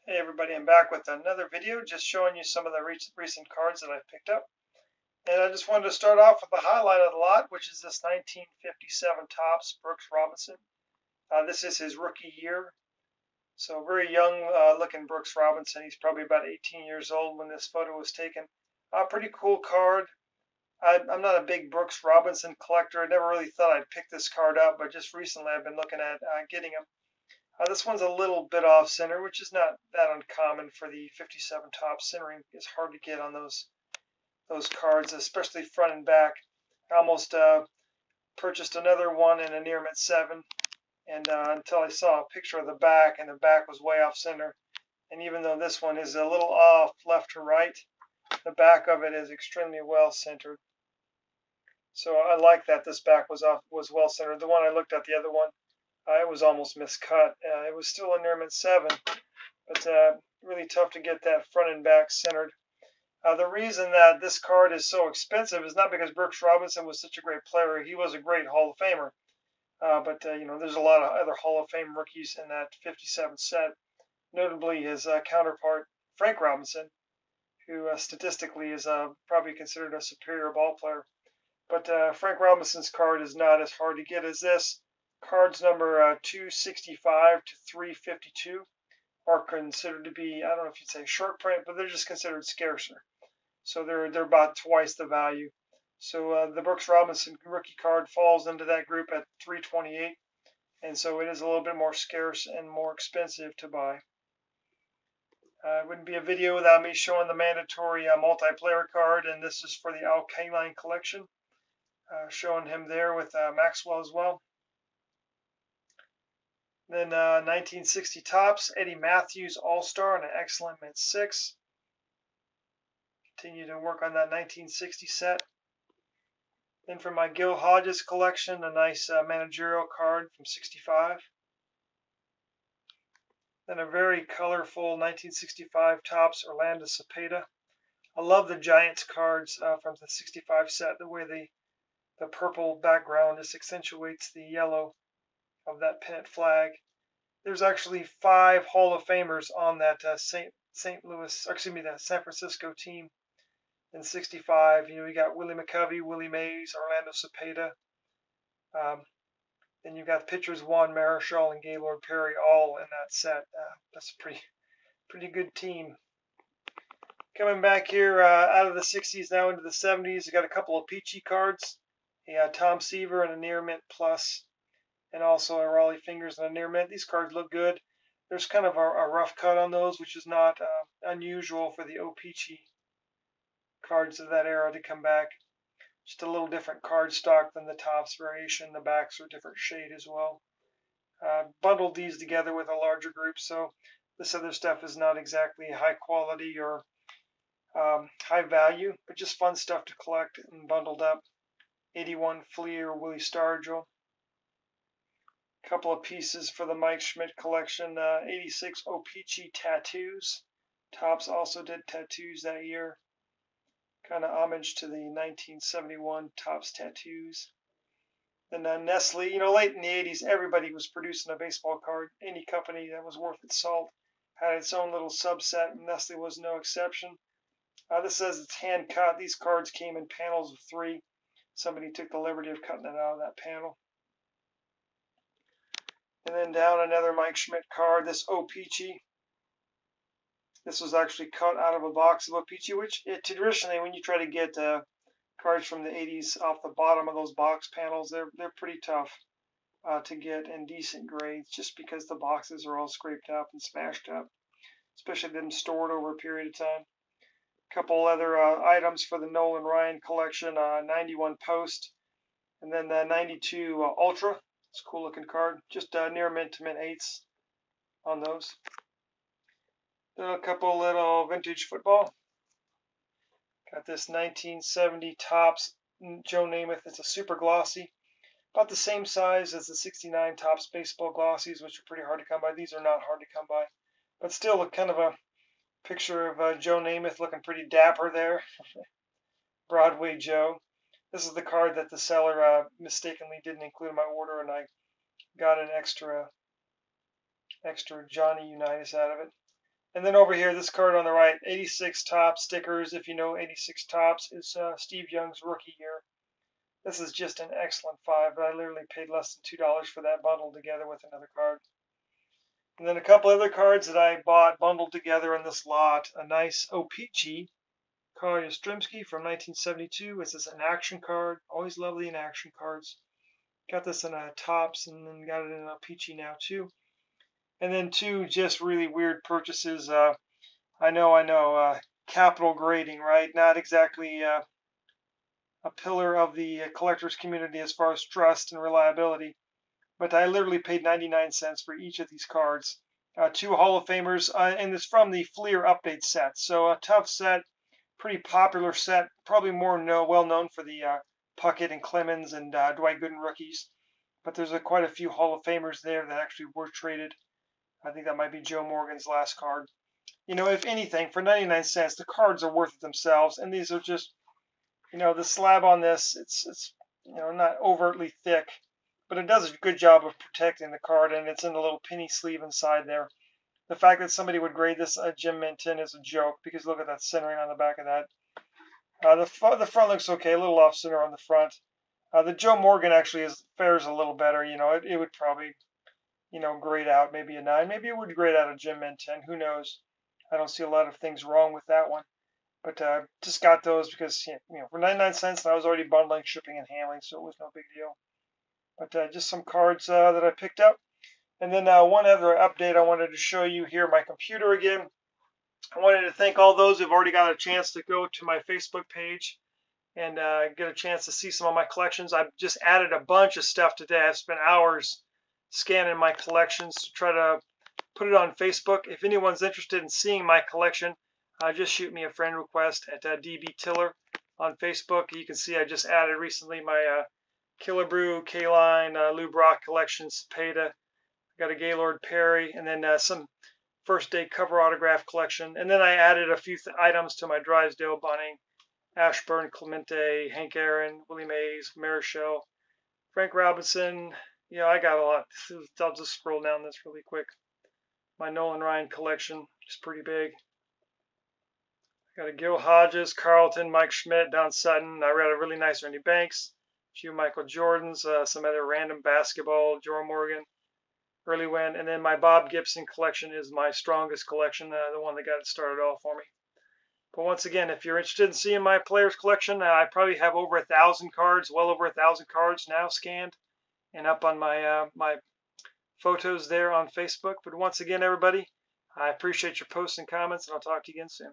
Hey everybody, I'm back with another video just showing you some of the recent cards that I've picked up. And I just wanted to start off with the highlight of the lot, which is this 1957 Topps Brooks Robinson. This is his rookie year. So very young looking Brooks Robinson. He's probably about 18 years old when this photo was taken. Pretty cool card. I'm not a big Brooks Robinson collector. I never really thought I'd pick this card up, but just recently I've been looking at getting him. This one's a little bit off center, which is not that uncommon for the 57 Topps. Centering is hard to get on those cards, especially front and back. I almost purchased another one in a near mint 7, and until I saw a picture of the back, and the back was way off center. And even though this one is a little off left to right, the back of it is extremely well centered. So I like that this back was well centered. The one I looked at, the other one, it was almost miscut. It was still a near mint 7, but really tough to get that front and back centered. The reason that this card is so expensive is not because Brooks Robinson was such a great player. He was a great Hall of Famer. But there's a lot of other Hall of Fame rookies in that 57 set, notably his counterpart, Frank Robinson, who statistically is probably considered a superior ball player. But Frank Robinson's card is not as hard to get as this. Cards number 265 to 352 are considered to be, I don't know if you'd say short print, but they're just considered scarcer. So they're about twice the value. So the Brooks Robinson rookie card falls into that group at 328, and so it is a little bit more scarce and more expensive to buy. It wouldn't be a video without me showing the mandatory multiplayer card, and this is for the Al Kaline collection. Showing him there with Maxwell as well. Then 1960 Topps, Eddie Mathews All-Star in an excellent mint 6. Continue to work on that 1960 set. Then for my Gil Hodges collection, a nice managerial card from 65. Then a very colorful 1965 Topps Orlando Cepeda. I love the Giants cards from the 65 set, the way the purple background just accentuates the yellow of that pennant flag. There's actually 5 Hall of Famers on that San Francisco team in 65. You got Willie McCovey, Willie Mays, Orlando Cepeda. Then you've got pitchers Juan Marichal and Gaylord Perry all in that set. That's a pretty good team. Coming back here out of the 60s now into the 70s, you got a couple of peachy cards. Tom Seaver and a near mint plus, and also a Raleigh Fingers and a near mint. These cards look good. There's kind of a rough cut on those, which is not unusual for the O-Peachy cards of that era to come back. Just a little different card stock than the Topps variation. The backs are a different shade as well. Bundled these together with a larger group, so this other stuff is not exactly high quality or high value, but just fun stuff to collect and bundled up. 81 Fleer Willie Stargell. Couple of pieces for the Mike Schmidt collection. 86 O-Peachy Tattoos. Topps also did tattoos that year. Kind of homage to the 1971 Topps tattoos. Then Nestle. Late in the 80s, everybody was producing a baseball card. Any company that was worth its salt had its own little subset, and Nestle was no exception. This says it's hand cut. These cards came in panels of 3. Somebody took the liberty of cutting it out of that panel. And then down another Mike Schmidt card, this O-Peachy. This was actually cut out of a box of O-Peachy, which traditionally, when you try to get cards from the 80s off the bottom of those box panels, they're pretty tough to get in decent grades, just because the boxes are all scraped up and smashed up, especially them stored over a period of time. A couple other items for the Nolan Ryan collection, 91 Post, and then the 92 Ultra. It's a cool looking card, just near mint to mint 8s on those. Then a couple little vintage football. Got this 1970 Topps Joe Namath. It's a super glossy, about the same size as the 69 Topps baseball glossies, which are pretty hard to come by. These are not hard to come by, but still kind of a picture of Joe Namath looking pretty dapper there. Broadway Joe. This is the card that the seller mistakenly didn't include in my order, and I got an extra Johnny Unitas out of it. And then over here, this card on the right, 86 Topps stickers. If you know 86 Topps, is Steve Young's rookie year. This is just an excellent five, but I literally paid less than $2 for that bundled together with another card. And then a couple other cards that I bought bundled together in this lot. A nice O-Pee-Chee, Carl Yastrzemski from 1972. This is an action card. Always love the in-action cards. Got this in a Topps and then got it in a Peachy now too. And then two just really weird purchases. I know, capital grading, right? Not exactly a pillar of the collector's community as far as trust and reliability. But I literally paid 99 cents for each of these cards. Two Hall of Famers, and it's from the Fleer update set. So a tough set, pretty popular set, probably more well known for the Puckett and Clemens and Dwight Gooden rookies. But there's quite a few Hall of Famers there that actually were traded. I think that might be Joe Morgan's last card. You know, if anything, for 99 cents, the cards are worth it themselves. And these are just, you know, the slab on this, it's you know, not overtly thick, but it does a good job of protecting the card, and it's in a little penny sleeve inside there. The fact that somebody would grade this Jim Minton is a joke, because look at that centering on the back of that. The front looks okay, a little off center on the front. The Joe Morgan actually fares a little better. You know, it would probably, you know, grade out maybe a 9. Maybe it would grade out a Jim Minton. Who knows? I don't see a lot of things wrong with that one. But just got those because, you know, for 99 cents, and I was already bundling shipping and handling, so it was no big deal. But just some cards that I picked up. And then one other update I wanted to show you here, my computer again. I wanted to thank all those who've already got a chance to go to my Facebook page and get a chance to see some of my collections. I've just added a bunch of stuff today. I've spent hours scanning my collections to try to put it on Facebook. If anyone's interested in seeing my collection, just shoot me a friend request at DB Tiller on Facebook. You can see I just added recently my Killebrew, K-Line, Lou Brock collection, Cepeda. I got a Gaylord Perry, and then some first day cover autograph collection. And then I added a few items to my Drysdale, Bunning, Ashburn, Clemente, Hank Aaron, Willie Mays, Marichal, Frank Robinson. Yeah, I got a lot. I'll just scroll down this really quick. My Nolan Ryan collection is pretty big. I got a Gil Hodges, Carlton, Mike Schmidt, Don Sutton. I read a really nice Ernie Banks, a few Michael Jordans, some other random basketball, Joe Morgan, early win. And then my Bob Gibson collection is my strongest collection, the one that got it started off for me. But once again, if you're interested in seeing my players collection, I probably have over 1,000 cards, well over 1,000 cards now scanned and up on my my photos there on Facebook. But once again, everybody, I appreciate your posts and comments, and I'll talk to you again soon.